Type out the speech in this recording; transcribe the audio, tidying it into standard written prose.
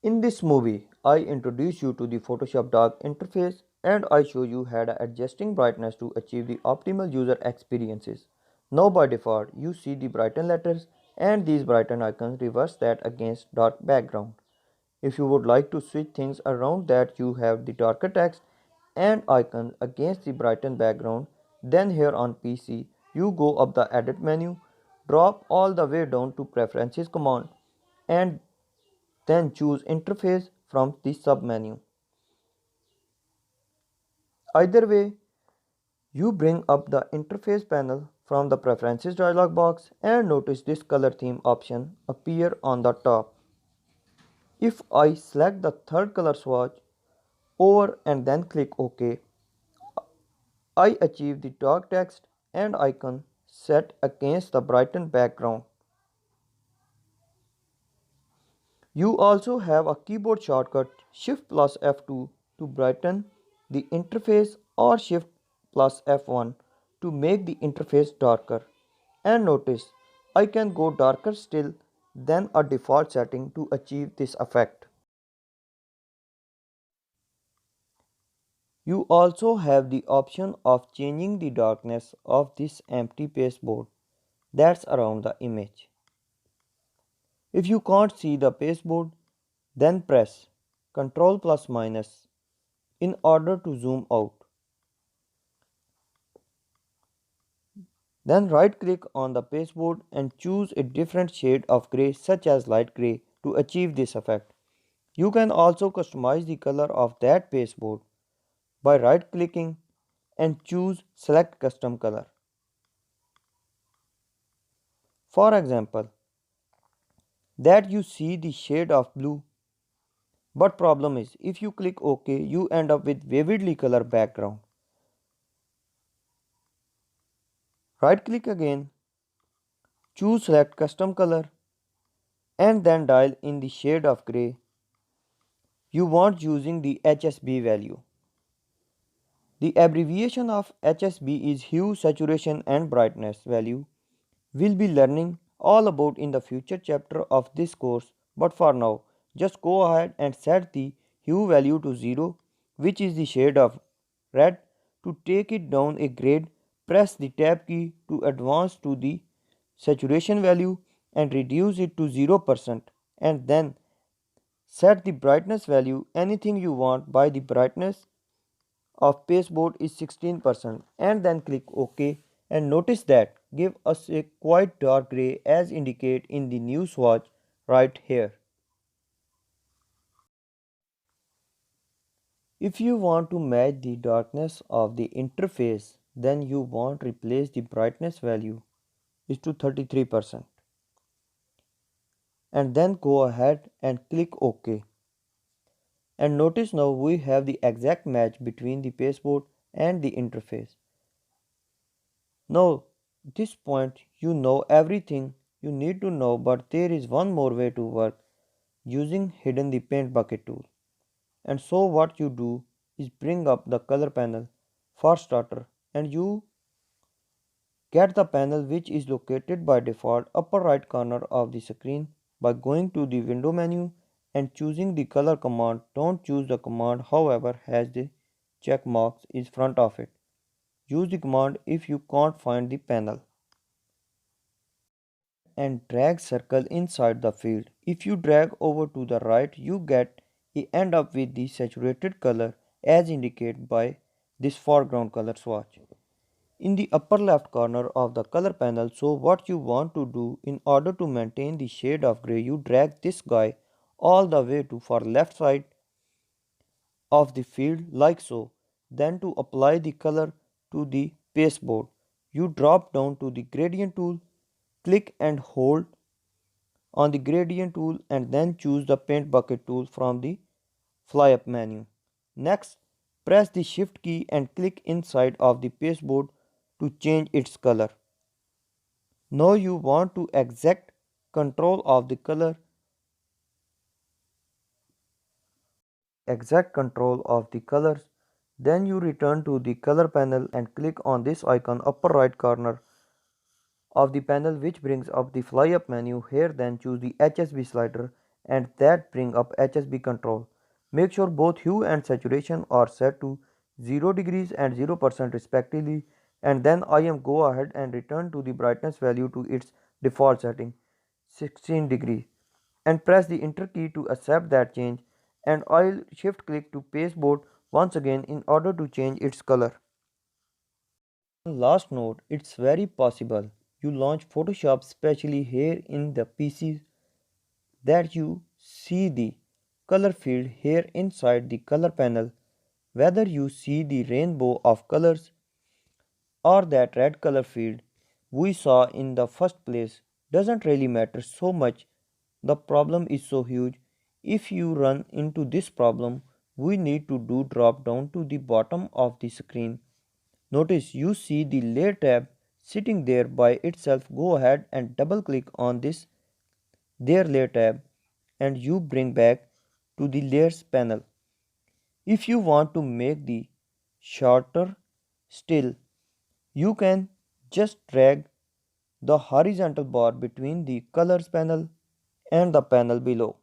In this movie, I introduce you to the Photoshop dark interface and I show you how to adjusting brightness to achieve the optimal user experiences. Now by default, you see the brighten letters and these brighten icons reverse that against dark background. If you would like to switch things around that you have the darker text and icon against the brighten background, then here on PC, you go up the edit menu, drop all the way down to preferences command and then choose Interface from the submenu. Either way, you bring up the Interface panel from the Preferences dialog box and notice this color theme option appear on the top. If I select the third color swatch over and then click OK, I achieve the dark text and icon set against the brightened background. You also have a keyboard shortcut Shift plus F2 to brighten the interface or Shift plus F1 to make the interface darker. And notice, I can go darker still than a default setting to achieve this effect. You also have the option of changing the darkness of this empty pasteboard that's around the image. If you can't see the pasteboard, then press Ctrl plus minus in order to zoom out. Then right click on the pasteboard and choose a different shade of grey such as light grey to achieve this effect. You can also customize the color of that pasteboard by right clicking and choose select custom color. For example, that you see the shade of blue, but problem is if you click OK you end up with vividly color background. Right click again, choose select custom color and then dial in the shade of grey you want using the HSB value. The abbreviation of HSB is hue, saturation and brightness value. We'll be learning all about in the future chapter of this course, but for now just go ahead and set the hue value to 0, which is the shade of red. To take it down a grade, press the tab key to advance to the saturation value and reduce it to 0% and then set the brightness value anything you want by the brightness of pasteboard is 16% and then click OK and notice that give us a quite dark grey as indicated in the new swatch right here. If you want to match the darkness of the interface, then you want replace the brightness value is to 33% and then go ahead and click OK. And notice now we have the exact match between the pasteboard and the interface. Now, this point you know everything you need to know, but there is one more way to work using hidden the paint bucket tool. And so what you do is bring up the color panel for starter and you get the panel which is located by default upper right corner of the screen by going to the window menu and choosing the color command. Don't choose the command however has the check marks in front of it. Use the command if you can't find the panel. And drag circle inside the field. If you drag over to the right, you end up with the saturated color as indicated by this foreground color swatch in the upper left corner of the color panel. So what you want to do in order to maintain the shade of gray, you drag this guy all the way to far left side of the field like so. Then to apply the color to the pasteboard, you drop down to the gradient tool, click and hold on the gradient tool and then choose the paint bucket tool from the fly up menu. Next, press the shift key and click inside of the pasteboard to change its color. Now you want to exact control of the colors. Then you return to the color panel and click on this icon upper right corner of the panel which brings up the fly up menu. Here then choose the HSB slider and that bring up HSB control. Make sure both hue and saturation are set to 0 degrees and 0% respectively, and then I am go ahead and return to the brightness value to its default setting 16 degree and press the enter key to accept that change, and I'll shift click to Paseboard once again in order to change its color. Last note, it's very possible you launch Photoshop specially here in the PC that you see the color field here inside the color panel. Whether you see the rainbow of colors or that red color field we saw in the first place doesn't really matter so much. The problem is so huge. If you run into this problem, we need to do drop down to the bottom of the screen. Notice you see the layer tab sitting there by itself. Go ahead and double click on this there layer tab and you bring back to the layers panel. If you want to make the shorter still, you can just drag the horizontal bar between the colors panel and the panel below.